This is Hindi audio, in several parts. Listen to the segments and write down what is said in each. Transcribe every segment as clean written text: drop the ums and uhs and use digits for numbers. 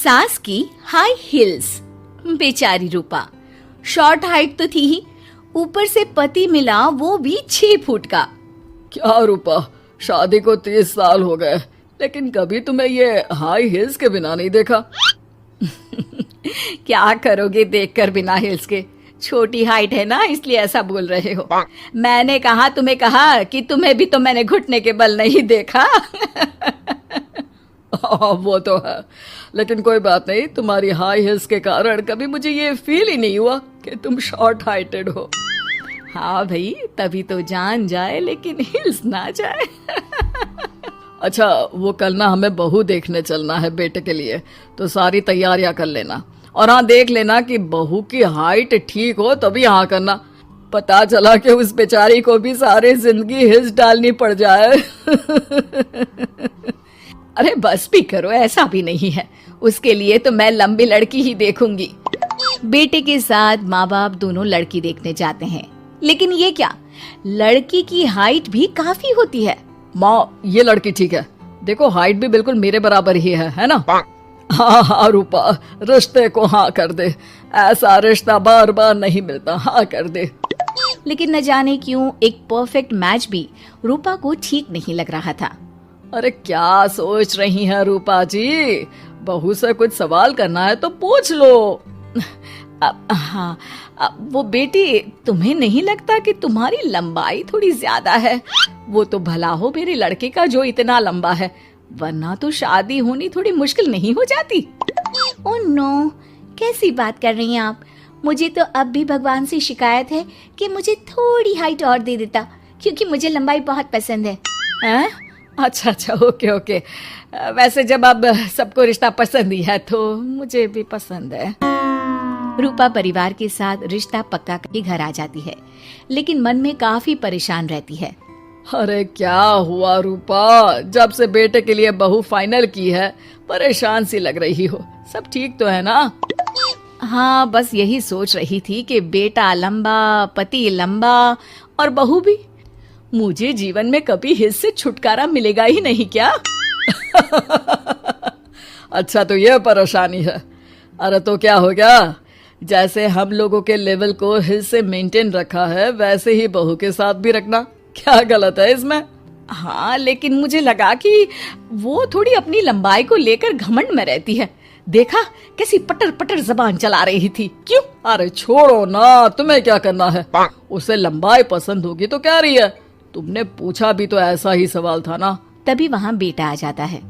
सास की हाई हील्स। बेचारी रूपा शॉर्ट हाइट तो थी ही, ऊपर से पति मिला वो भी 6 फुट का। क्या रूपा, शादी को 30 साल हो गए, लेकिन कभी तुम्हें ये हाई हील्स के बिना नहीं देखा। क्या करोगे देखकर बिना हिल्स के? छोटी हाइट है ना, इसलिए ऐसा बोल रहे हो। मैंने कहा तुम्हें कहा कि तुम्हें भी तो मैंने घुटने के बल नहीं देखा। वो तो है, लेकिन कोई बात नहीं, तुम्हारी हाई हील्स के कारण कभी मुझे ये फील ही नहीं हुआ कि तुम शॉर्ट हाइटेड हो। हाँ भाई, तभी तो जान जाए लेकिन हिल्स ना जाए। अच्छा, वो कल ना हमें बहू देखने चलना है बेटे के लिए, तो सारी तैयारियां कर लेना। और हाँ, देख लेना कि बहू की हाइट ठीक हो तभी हाँ करना। पता चला कि उस बेचारी को भी सारी जिंदगी हिल्स डालनी पड़ जाए। अरे बस भी करो, ऐसा भी नहीं है। उसके लिए तो मैं लंबी लड़की ही देखूंगी। बेटे के साथ माँ बाप दोनों लड़की देखने जाते हैं, लेकिन ये क्या, लड़की की हाइट भी काफी होती है। माँ, ये लड़की ठीक है, देखो हाइट भी बिल्कुल मेरे बराबर ही है ना? हाँ हाँ रूपा, रिश्ते को हाँ कर दे, ऐसा रिश्ता बार बार नहीं मिलता, हाँ कर दे। लेकिन न जाने क्यों एक परफेक्ट मैच भी रूपा को ठीक नहीं लग रहा था। अरे क्या सोच रही हैं रूपा जी, बहू से कुछ सवाल करना है तो पूछ लो। हाँ, वो बेटी, तुम्हें नहीं लगता कि तुम्हारी लंबाई थोड़ी ज्यादा है? वो तो भला हो मेरे लड़के का जो इतना लंबा है, वरना तो शादी होनी थोड़ी मुश्किल नहीं हो जाती। ओह नो, कैसी बात कर रही हैं आप? मुझे तो अब भी भगवान से शिकायत है कि मुझे थोड़ी हाइट और दे देता, क्योंकि मुझे लंबाई बहुत पसंद है। हैं? अच्छा, ओके। वैसे जब अब सबको रिश्ता पसंद ही है तो मुझे भी पसंद है। रूपा परिवार के साथ रिश्ता पक्का करके घर आ जाती है, लेकिन मन में काफी परेशान रहती है। अरे क्या हुआ रूपा, जब से बेटे के लिए बहू फाइनल की है परेशान सी लग रही हो, सब ठीक तो है ना? हाँ, बस यही सोच रही थी कि बेटा लंबा, पति लंबा और बहू भी। मुझे जीवन में कभी हिस्स से छुटकारा मिलेगा ही नहीं क्या? अच्छा, तो ये परेशानी है। अरे तो क्या हो गया, जैसे हम लोगों के लेवल को हिल्स से मेंटेन रखा है वैसे ही बहू के साथ भी रखना, क्या गलत है इसमें? हाँ, लेकिन मुझे लगा कि वो थोड़ी अपनी लंबाई को लेकर घमंड में रहती है। देखा कैसी पटर पटर जबान चला रही थी। क्यों? अरे छोड़ो ना, तुम्हें क्या करना है? उसे लंबाई पसंद होगी तो क्या रही है, तुमने पूछा भी तो ऐसा ही सवाल था ना। तभी वहाँ बेटा आ जाता है।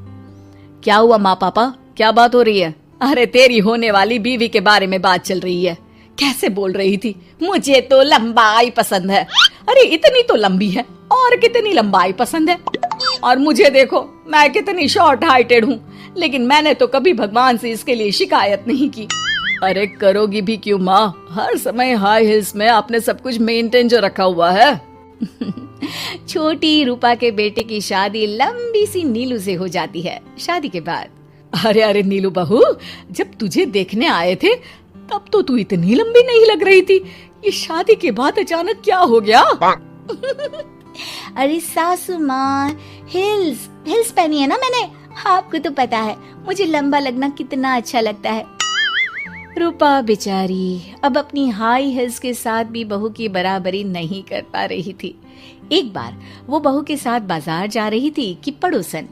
क्या हुआ माँ पापा, क्या बात हो रही है? अरे तेरी होने वाली बीवी के बारे में बात चल रही है। कैसे बोल रही थी, मुझे तो लंबाई पसंद है। अरे इतनी तो लंबी है, और कितनी लंबाई पसंद है? और मुझे देखो, मैं कितनी शॉर्ट हाइटेड हूँ, लेकिन मैंने तो कभी भगवान से इसके लिए शिकायत नहीं की। अरे करोगी भी क्यों माँ, हर समय हाई हिल्स में आपने सब कुछ मेंटेन जो रखा हुआ है। छोटी रूपा के बेटे की शादी लंबी सी नीलू से हो जाती है। शादी के बाद, अरे नीलू बहू, जब तुझे देखने आए थे तब तो तू इतनी लंबी नहीं लग रही थी, ये शादी के बाद अचानक क्या हो गया? अरे सासू माँ, हिल्स पहनी है ना मैंने, आपको तो पता है मुझे लंबा लगना कितना अच्छा लगता है। रूपा बेचारी अब अपनी हाई हिल्स के साथ भी बहू की बराबरी नहीं कर पा रही थी। एक बार वो बहू के साथ बाजार जा रही थी कि पड़ोसन,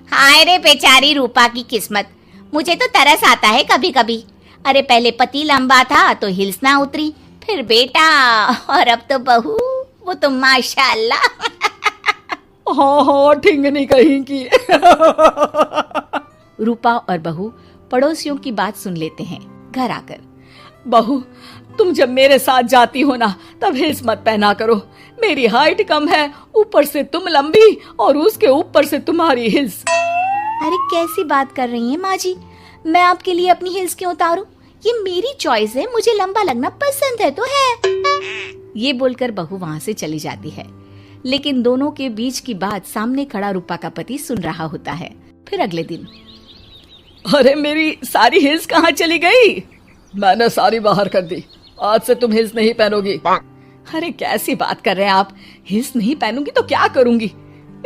हाय रे बेचारी रूपा की किस्मत, मुझे तो तरस आता है कभी कभी। अरे पहले पति लंबा था तो हिल्स ना उतरी, फिर बेटा, और अब तो बहू, वो तो माशाल्लाह। हाँ, ठिंगनी कहीं की। रूपा और बहू पड़ोसियों की बात सुन लेते हैं। घर आकर, बहू, तुम जब मेरे साथ जाती हो ना तब हिल्स मत पहना करो, मेरी हाइट कम है, ऊपर से तुम लंबी और उसके ऊपर से तुम्हारी हिल्स। अरे कैसी बात कर रही हैं माँ जी, मैं आपके लिए अपनी हिल्स क्यों उतारूं? ये मेरी चॉइस है, मुझे लंबा लगना पसंद है तो है। ये बोलकर बहू वहाँ से चली जाती है, लेकिन दोनों के बीच की बात सामने खड़ा रूपा का पति सुन रहा होता है। फिर अगले दिन, अरे मेरी सारी हिल्स कहाँ चली गई? मैंने सारी बाहर कर दी, आज से तुम हिल्स नहीं पहनोगी। अरे कैसी बात कर रहे हैं आप, हिल्स नहीं पहनूंगी तो क्या करूंगी?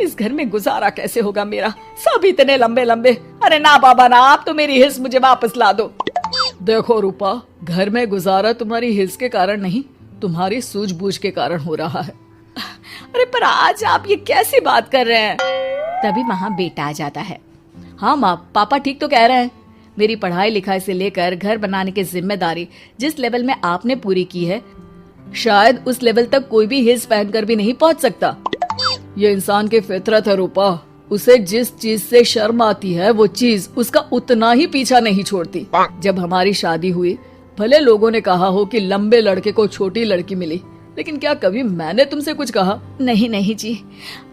इस घर में गुजारा कैसे होगा मेरा? सब इतने लंबे लंबे, अरे ना बाबा ना, आप तो मेरी हिल्स मुझे वापस ला दो। देखो रूपा, घर में गुजारा तुम्हारी हिल्स के कारण नहीं, तुम्हारी सूझबूझ के कारण हो रहा है। अरे पर आज आप ये कैसी बात कर रहे हैं? तभी वहाँ बेटा आ जाता है। हाँ माँ, पापा ठीक तो कह रहे हैं। मेरी पढ़ाई लिखाई से लेकर घर बनाने की जिम्मेदारी जिस लेवल में आपने पूरी की है, शायद उस लेवल तक कोई भी हिल्स पहनकर भी नहीं पहुंच सकता। ये इंसान की फितरत है रूपा, उसे जिस चीज से शर्म आती है वो चीज उसका उतना ही पीछा नहीं छोड़ती। जब हमारी शादी हुई, भले लोगों ने कहा हो कि लंबे लड़के को छोटी लड़की मिली, लेकिन क्या कभी मैंने तुमसे कुछ कहा? नहीं नहीं जी,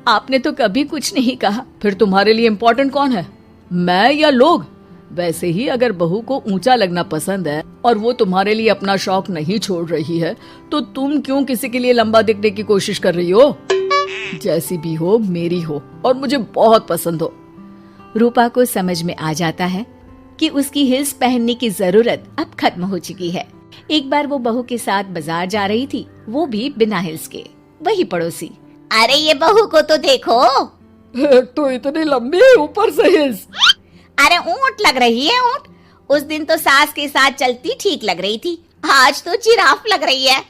आपने तो कभी कुछ नहीं कहा। फिर तुम्हारे लिए इम्पोर्टेंट कौन है, मैं या लोग? वैसे ही अगर बहू को ऊंचा लगना पसंद है और वो तुम्हारे लिए अपना शौक नहीं छोड़ रही है, तो तुम क्यों किसी के लिए लंबा दिखने की कोशिश कर रही हो? जैसी भी हो, मेरी हो और मुझे बहुत पसंद हो। रूपा को समझ में आ जाता है कि उसकी हिल्स पहनने की जरूरत अब खत्म हो चुकी है। एक बार वो बहू के साथ बाजार जा रही थी, वो भी बिना हिल्स के। वही पड़ोसी, अरे ये बहू को तो देखो, एक तो इतनी लंबी, ऊपर से हिल्स। अरे ऊंट लग रही है ऊंट। उस दिन तो सास के साथ चलती ठीक लग रही थी, आज तो जिराफ लग रही है।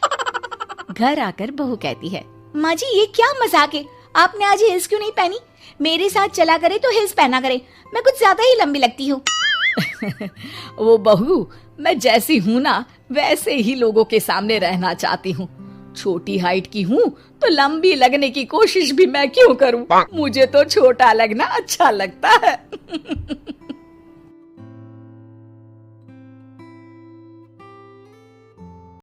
घर आकर बहू कहती है, माँ जी ये क्या मजाक है, आपने आज हिल्स क्यों नहीं पहनी? मेरे साथ चला करे तो हिल्स पहना करे, मैं कुछ ज्यादा ही लंबी लगती हूँ। वो बहू, मैं जैसी हूँ ना वैसे ही लोगों के सामने रहना चाहती हूँ। छोटी हाइट की हूँ तो लंबी लगने की कोशिश भी मैं क्यों करूँ? मुझे तो छोटा लगना अच्छा लगता है।